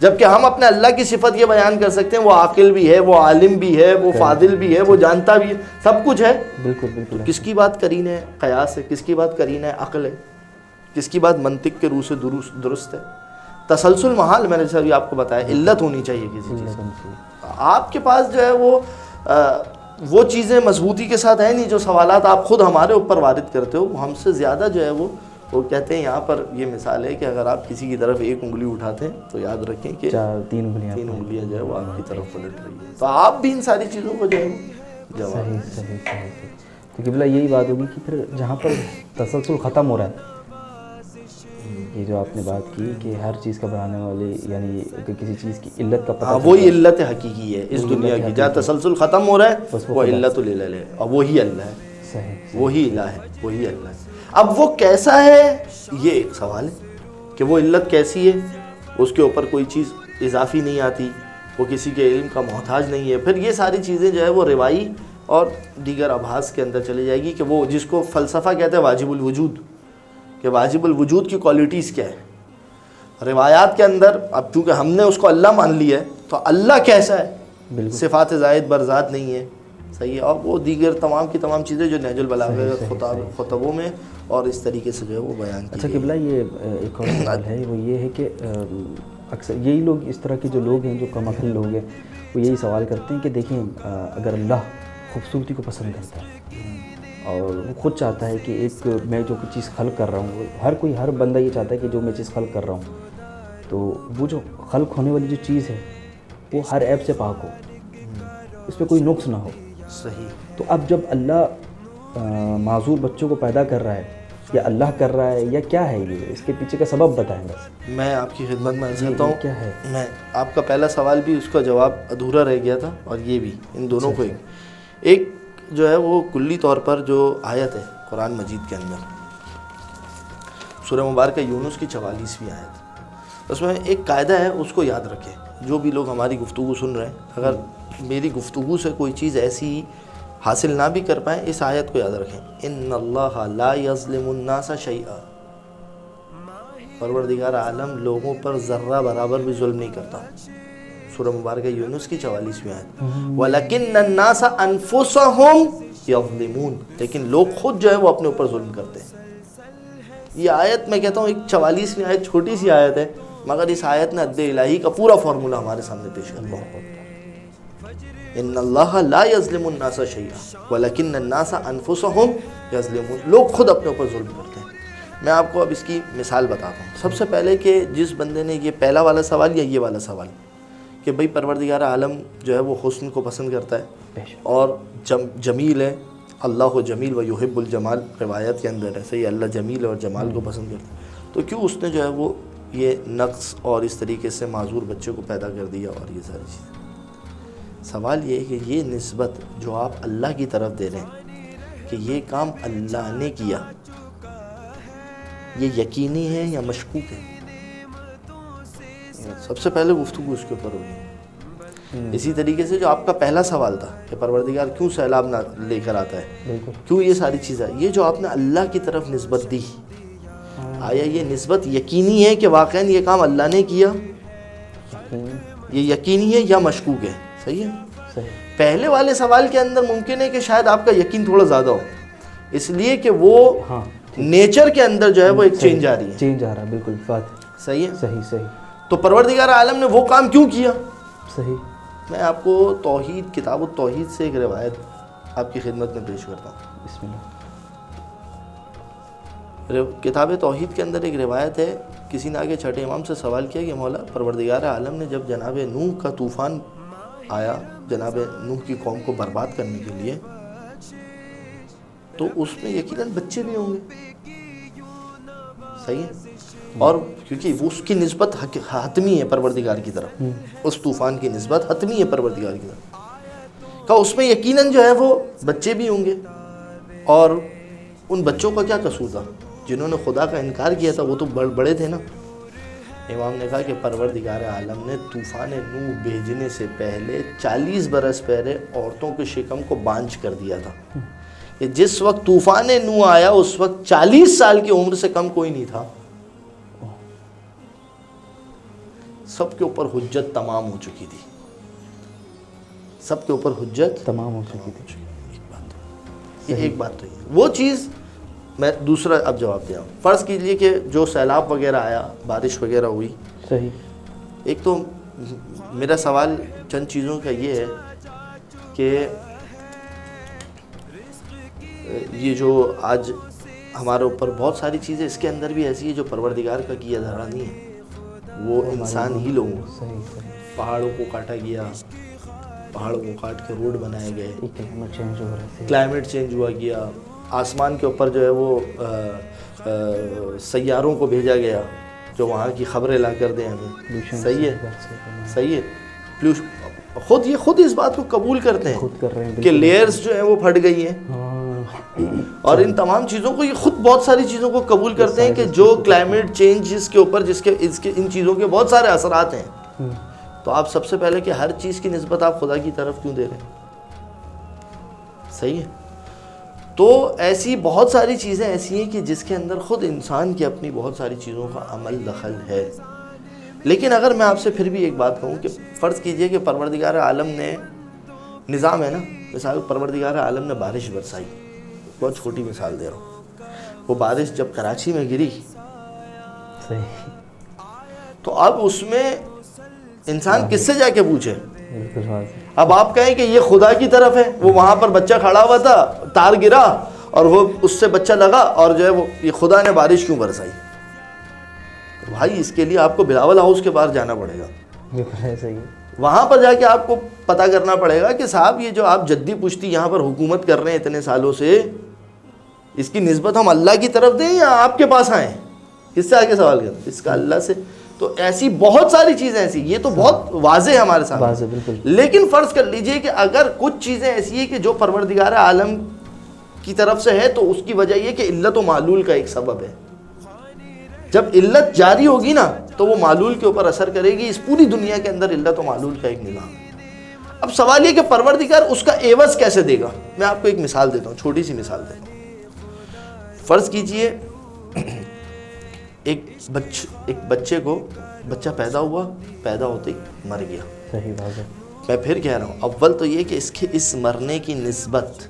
جبکہ ہم اپنے اللہ کی صفت یہ بیان کر سکتے ہیں وہ عاقل بھی ہے، وہ عالم بھی ہے، وہ فاضل بھی ہے، وہ جانتا بھی ہے، سب کچھ ہے. بالکل. کس کی بات کرین ہے قیاس ہے؟ کس کی بات کرین ہے عقل ہے؟ کس کی بات منطق کے روح سے درست ہے؟ تسلسل محال، میں نے جیسے آپ کو بتایا، علت ہونی چاہیے کسی چیز کی. آپ کے پاس جو ہے وہ چیزیں مضبوطی کے ساتھ ہیں نہیں. جو سوالات آپ خود ہمارے اوپر وارد کرتے ہو وہ ہم سے زیادہ جو ہے وہ کہتے ہیں. یہاں پر یہ مثال ہے کہ اگر آپ کسی کی طرف ایک انگلی اٹھاتے ہیں تو یاد رکھیں کہ تین انگلیاں جو ہے وہ آپ کی طرف پلٹ رہی ہیں. تو آپ بھی ان ساری چیزوں کو جو ہے جواب. صحیح. تو قبلہ یہی بات ہوگی کہ پھر جہاں پر تسلسل ختم ہو رہا ہے، یہ جو آپ نے بات کی کہ ہر چیز کا بنانے والے یعنی کسی چیز کی علت کا پتہ، وہی علت حقیقی ہے اس دنیا کی. جہاں تسلسل ختم ہو رہا ہے وہ علت العلل ہے، اور وہی اللہ ہے. صحیح. وہی الہ ہے، وہی اللہ ہے. اب وہ کیسا ہے یہ ایک سوال ہے کہ وہ علت کیسی ہے. اس کے اوپر کوئی چیز اضافی نہیں آتی، وہ کسی کے علم کا محتاج نہیں ہے. پھر یہ ساری چیزیں جو ہے وہ روائی اور دیگر ابحاث کے اندر چلی جائے گی کہ وہ جس کو فلسفہ کہتے ہیں واجب الوجود، کہ واجب الوجود کی کوالٹیز کیا ہے روایات کے اندر. اب چونکہ ہم نے اس کو اللہ مان لیا ہے تو اللہ کیسا ہے؟ صفات زائد بر ذات نہیں ہے. صحیح ہے. اور وہ دیگر تمام کی تمام چیزیں جو نہج البلاغہ خطبوں میں اور اس طریقے سے جو ہے وہ بیان کی. اچھا قبلہ یہ ایک اور سوال ہے، وہ یہ ہے کہ اکثر یہی لوگ، اس طرح کے جو لوگ ہیں جو کم عقل لوگ ہیں، وہ یہی سوال کرتے ہیں کہ دیکھیں اگر اللہ خوبصورتی کو پسند کرتا ہے اور وہ خود چاہتا ہے کہ ایک میں جو چیز خلق کر رہا ہوں، ہر بندہ یہ چاہتا ہے کہ جو میں چیز خلق کر رہا ہوں تو وہ جو خلق ہونے والی جو چیز ہے وہ ہر عیب سے پاک ہو، اس پہ کوئی نقص نہ ہو. صحیح. تو اب جب اللہ معذور بچوں کو پیدا کر رہا ہے، یا اللہ کر رہا ہے، یا کیا ہے یہ، اس کے پیچھے کا سبب بتائیں بس. میں آپ کی خدمت میں عرض کرتا ہوں کیا ہے. میں آپ کا پہلا سوال بھی اس کا جواب ادھورا رہ گیا تھا، اور یہ بھی، ان دونوں کو ایک جو ہے وہ کلی طور پر جو آیت ہے قرآن مجید کے اندر، سورہ مبارکہ یونس کی 44ویں آیت، اس میں ایک قاعدہ ہے، اس کو یاد رکھیں. جو بھی لوگ ہماری گفتگو سن رہے ہیں، اگر میری گفتگو سے کوئی چیز ایسی حاصل نہ بھی کر پائیں، اس آیت کو یاد رکھیں. ان اللہ لا یظلم الناس شیئا، پروردگار عالم لوگوں پر ذرہ برابر بھی ظلم نہیں کرتا. سورہ مبارکہ یونس کی 44ویں آیت. وَلَكِنَّ النَّاسَ أَنفُسَهُمْ يَظْلِمُونَ، لیکن لوگ خود جو ہے وہ اپنے اوپر ظلم کرتے ہیں. یہ آیت میں کہتا ہوں ایک 44ویں آیت چھوٹی سی آیت ہے، مگر اس آیت نے حد الہی کا پورا فارمولہ ہمارے سامنے پیش کر دیا. ان اللہ لا یظلم الناس شیئا ولکن الناس انفسهم یظلمون، لوگ خود اپنے اوپر ظلم کرتے ہیں. میں آپ کو اب اس کی مثال بتاتا ہوں. سب سے پہلے کہ جس بندے نے یہ پہلا والا سوال یا یہ والا سوال کہ بھئی پروردگار عالم جو ہے وہ حسن کو پسند کرتا ہے اور جمیل ہے، اللہ جمیل و یحب الجمال روایت کے اندر ہے، صحیح، اللہ جمیل اور جمال کو پسند کرتا ہے، تو کیوں اس نے جو ہے وہ یہ نقص اور اس طریقے سے معذور بچے کو پیدا کر دیا اور یہ ساری چیزیں. سوال یہ ہے کہ یہ نسبت جو آپ اللہ کی طرف دے رہے ہیں کہ یہ کام اللہ نے کیا، یہ یقینی ہے یا مشکوک ہے؟ سب سے پہلے گفتگو اس کے اوپر ہوگی. اسی طریقے سے جو آپ کا پہلا سوال تھا کہ پروردگار کیوں سیلاب نہ لے کر آتا ہے، کیوں یہ ساری چیزیں، یہ جو آپ نے اللہ کی طرف نسبت دی، آیا یہ نسبت یقینی ہے کہ واقعاً یہ کام اللہ نے کیا، یہ یقینی ہے یا مشکوک ہے؟ صحیح ہے. پہلے والے سوال کے اندر ممکن ہے کہ شاید آپ کا یقین تھوڑا زیادہ ہو، اس لیے کہ وہ نیچر کے اندر جو ہے وہ ایک چینج آ رہی ہے، چینج آ رہا ہے. بالکل صحیح ہے. صحیح. تو پروردگار عالم نے وہ کام کیوں کیا؟ صحیح. میں آپ کو توحید، کتاب التوحید سے ایک روایت آپ کی خدمت میں پیش کرتا ہوں. بسم اللہ. کتاب توحید کے اندر ایک روایت ہے، کسی نے آگے چھٹے امام سے سوال کیا کہ مولا پروردگار عالم نے جب جناب نوح کا طوفان آیا جناب نوح کی قوم کو برباد کرنے کے لیے، تو اس میں یقیناً بچے بھی ہوں گے، صحیح ہے، اور کیونکہ وہ اس کی نسبت حتمی ہے پروردگار کی طرف، اس طوفان کی نسبت حتمی ہے پروردگار کی طرف، کہ اس میں یقیناً جو ہے وہ بچے بھی ہوں گے، اور ان بچوں کا کیا قصور تھا؟ جنہوں نے خدا کا انکار کیا تھا وہ تو بڑے تھے نا. امام نے کہا کہ پروردگار عالم نے طوفان نوح بھیجنے سے پہلے 40 برس پہلے عورتوں کے شکم کو بانجھ کر دیا تھا، کہ جس وقت طوفان نوح آیا اس وقت 40 سال کی عمر سے کم کوئی نہیں تھا، سب کے اوپر حجت تمام ہو چکی تھی، سب کے اوپر حجت تمام ہو چکی تھی. ایک بات تو یہ وہ چیز. میں دوسرا اب جواب دیا ہوں. فرض کیجئے کہ جو سیلاب وغیرہ آیا، بارش وغیرہ ہوئی، صحیح. ایک تو میرا سوال چند چیزوں کا یہ ہے کہ یہ جو آج ہمارے اوپر بہت ساری چیزیں اس کے اندر بھی ایسی ہے جو پروردگار کا کیا دھڑا نہیں ہے، وہ انسان ہی لوگوں، پہاڑوں کو کاٹا گیا، پہاڑوں کو کاٹ کے روڈ بنائے گئے، کلائمیٹ چینج ہوا گیا، آسمان کے اوپر جو ہے وہ سیاروں کو بھیجا گیا جو وہاں کی خبریں لا کر دیں ہمیں. صحیح ہے، صحیح ہے. خود اس بات کو قبول کرتے ہیں کہ لیئرز جو ہیں وہ پھٹ گئی ہیں، اور ان تمام چیزوں کو یہ خود بہت ساری چیزوں کو قبول کرتے ہیں کہ جو کلائمیٹ چینج جس کے اوپر ان چیزوں کے بہت سارے اثرات ہیں. تو آپ سب سے پہلے کہ ہر چیز کی نسبت آپ خدا کی طرف کیوں دے رہے ہیں؟ صحیح ہے. تو ایسی بہت ساری چیزیں ایسی ہیں کہ جس کے اندر خود انسان کی اپنی بہت ساری چیزوں کا عمل دخل ہے. لیکن اگر میں آپ سے پھر بھی ایک بات کہوں کہ فرض کیجئے کہ پروردگار عالم نے نظام ہے نا، مثال پروردگار عالم نے بارش برسائی، بہت چھوٹی مثال دے رہا ہوں، وہ بارش جب کراچی میں گری تو اب اس میں انسان کس سے جا کے پوچھے؟ اب آپ کہیں کہ یہ خدا کی طرف ہے، وہ وہاں پر بچہ کھڑا ہوا تھا، تار گرا اور وہ اس سے بچہ لگا اور جو ہے وہ یہ خدا نے بارش کیوں برسائی؟ بھائی اس کے لیے آپ کو بلاول ہاؤس کے باہر جانا پڑے گا، وہاں پر جا کے آپ کو پتہ کرنا پڑے گا کہ صاحب یہ جو آپ جدی پشتی یہاں پر حکومت کر رہے ہیں اتنے سالوں سے، اس کی نسبت ہم اللہ کی طرف دیں یا آپ کے پاس آئیں؟ کس سے آگے سوال کریں؟ اس کا اللہ سے. تو ایسی بہت ساری چیزیں ایسی، یہ تو بہت واضح ہے ہمارے سامنے. لیکن فرض کر لیجئے کہ اگر کچھ چیزیں ایسی ہیں کہ جو پروردگار عالم کی طرف سے ہے تو اس کی وجہ یہ کہ علت و معلول کا ایک سبب ہے. جب علت جاری ہوگی نا تو وہ معلول کے اوپر اثر کرے گی. اس پوری دنیا کے اندر علت و معلول کا ایک نظام ہے. اب سوال یہ کہ پروردگار اس کا عوض کیسے دے گا؟ میں آپ کو ایک مثال دیتا ہوں، چھوٹی سی مثال دیتا ہوں. فرض کیجئے ایک بچے کو بچہ پیدا ہوا، پیدا ہوتے ہی مر گیا. صحیح بات ہے. میں پھر کہہ رہا ہوں، اول تو یہ کہ اس مرنے کی نسبت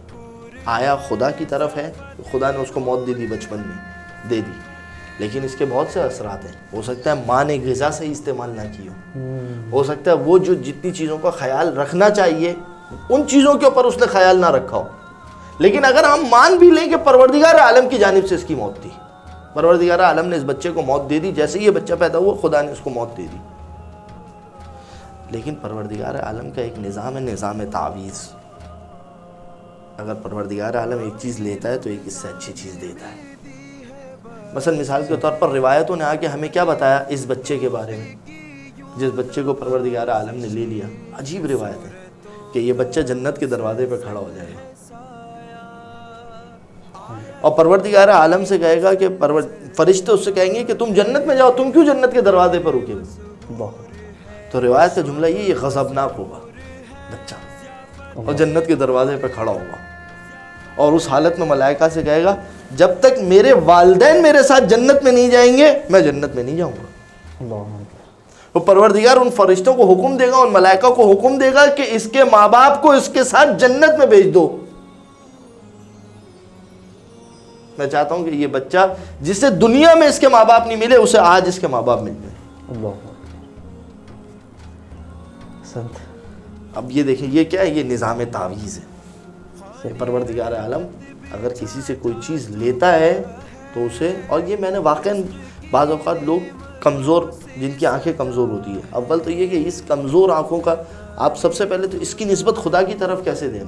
آیا خدا کی طرف ہے، خدا نے اس کو موت دے دی، بچپن میں دے دی، لیکن اس کے بہت سے اثرات ہیں. ہو سکتا ہے ماں نے غذا صحیح استعمال نہ کی ہو سکتا ہے وہ جو جتنی چیزوں کا خیال رکھنا چاہیے ان چیزوں کے اوپر اس نے خیال نہ رکھا ہو. لیکن اگر ہم مان بھی لیں کہ پروردگار عالم کی جانب سے اس کی موت تھی، پروردگار عالم نے اس بچے کو موت دے دی، جیسے یہ بچہ پیدا ہوا خدا نے اس کو موت دے دی، لیکن پروردگار عالم کا ایک نظام ہے، نظام تعویض. اگر پروردگار عالم ایک چیز لیتا ہے تو ایک اس سے اچھی چیز دیتا ہے. مثلا مثال کے طور پر روایتوں نے آ کے ہمیں کیا بتایا اس بچے کے بارے میں, جس بچے کو پروردگار عالم نے لے لیا. عجیب روایت ہے کہ یہ بچہ جنت کے دروازے پہ کھڑا ہو جائے گا اور پروردگار عالم سے کہے گا کہ فرشتے اس سے کہیں گے کہ تم جنت میں جاؤ, تم کیوں جنت کے دروازے پر رکے ہو؟ تو روایت کا جملہ یہ غضبناک ہوگا بچہ اور جنت کے دروازے پہ کھڑا ہوگا اور اس حالت میں ملائکہ سے کہے گا جب تک میرے والدین میرے ساتھ جنت میں نہیں جائیں گے میں جنت میں نہیں جاؤں گا. وہ پروردگار ان فرشتوں کو حکم دے گا, ان ملائکہ کو حکم دے گا کہ اس کے ماں باپ کو اس کے ساتھ جنت میں بھیج دو. میں چاہتا ہوں کہ یہ بچہ جسے دنیا میں اس کے ماں باپ نہیں ملے اسے آج اس کے ماں باپ مل جائے. اب یہ دیکھیں یہ کیا ہے, یہ نظام تعویذ ہے. پروردگار عالم اگر کسی سے کوئی چیز لیتا ہے تو اسے, اور یہ میں نے واقعاً بعض اوقات لوگ کمزور, جن کی آنکھیں کمزور ہوتی ہے, اول تو یہ کہ اس کمزور آنکھوں کا آپ سب سے پہلے تو اس کی نسبت خدا کی طرف کیسے دیں.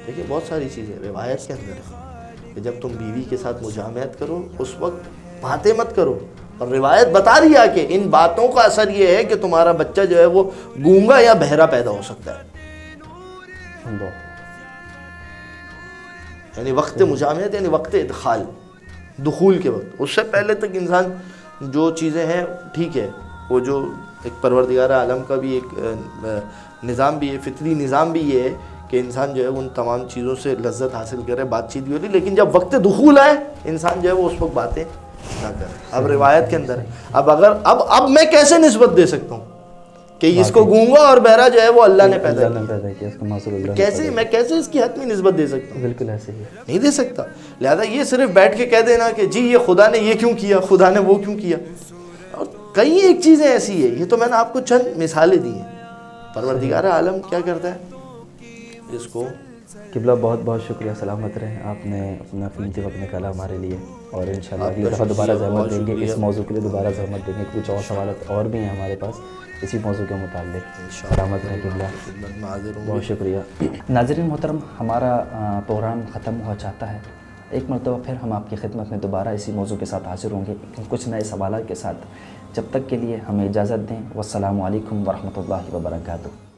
دیکھیں بہت ساری چیزیں روایت کے اندر ہے کہ جب تم بیوی کے ساتھ مجامعت کرو اس وقت باتیں مت کرو, اور روایت بتا رہی ہے کہ ان باتوں کا اثر یہ ہے کہ تمہارا بچہ جو ہے وہ گونگا یا بہرا پیدا ہو سکتا ہے. یعنی وقت مجامعت یعنی وقت ادخال, دخول کے وقت, اس سے پہلے تک انسان جو چیزیں ہیں ٹھیک ہے, وہ جو ایک پروردگار عالم کا بھی ایک نظام بھی ہے, فطری نظام بھی یہ ہے کہ انسان جو ہے ان تمام چیزوں سے لذت حاصل کرے, بات چیت بھی ہو رہی, لیکن جب وقت دخول آئے انسان جو ہے وہ اس وقت باتیں نہ کرے. اب روایت کے اندر ہے, اب میں کیسے نسبت دے سکتا ہوں کہ اس کو گونگا اور بہرا جو ہے وہ اللہ نے پیدا کیا, کیسے میں کیسے اس کی حتمی نسبت دے سکتا ہوں؟ بالکل ایسے ہی نہیں دے سکتا. لہذا یہ صرف بیٹھ کے کہہ دینا کہ جی یہ خدا نے یہ کیوں کیا, خدا نے وہ کیوں کیا, اور کئی ایک چیزیں ایسی ہے. یہ تو میں نے آپ کو چند مثالیں دی ہیں. پروردگار عالم کیا کرتا ہے اس کو. قبلہ بہت بہت شکریہ, سلامت رہیں, آپ نے اپنا قیمتی وقت نکالا ہمارے لیے, اور انشاءاللہ اگلی دفعہ دوبارہ زحمت دیں گے, اس موضوع کے لیے دوبارہ زحمت دیں گے. کچھ اور سوالات اور بھی ہیں ہمارے پاس اسی موضوع کے متعلق. سلامت رہیں قبلہ, بہت شکریہ. ناظرین محترم, ہمارا پروگرام ختم ہوا چاہتا ہے. ایک مرتبہ پھر ہم آپ کی خدمت میں دوبارہ اسی موضوع کے ساتھ حاضر ہوں گے کچھ نئے سوالات کے ساتھ. جب تک کے لیے ہمیں اجازت دیں. والسلام علیکم ورحمۃ اللہ وبرکاتہ.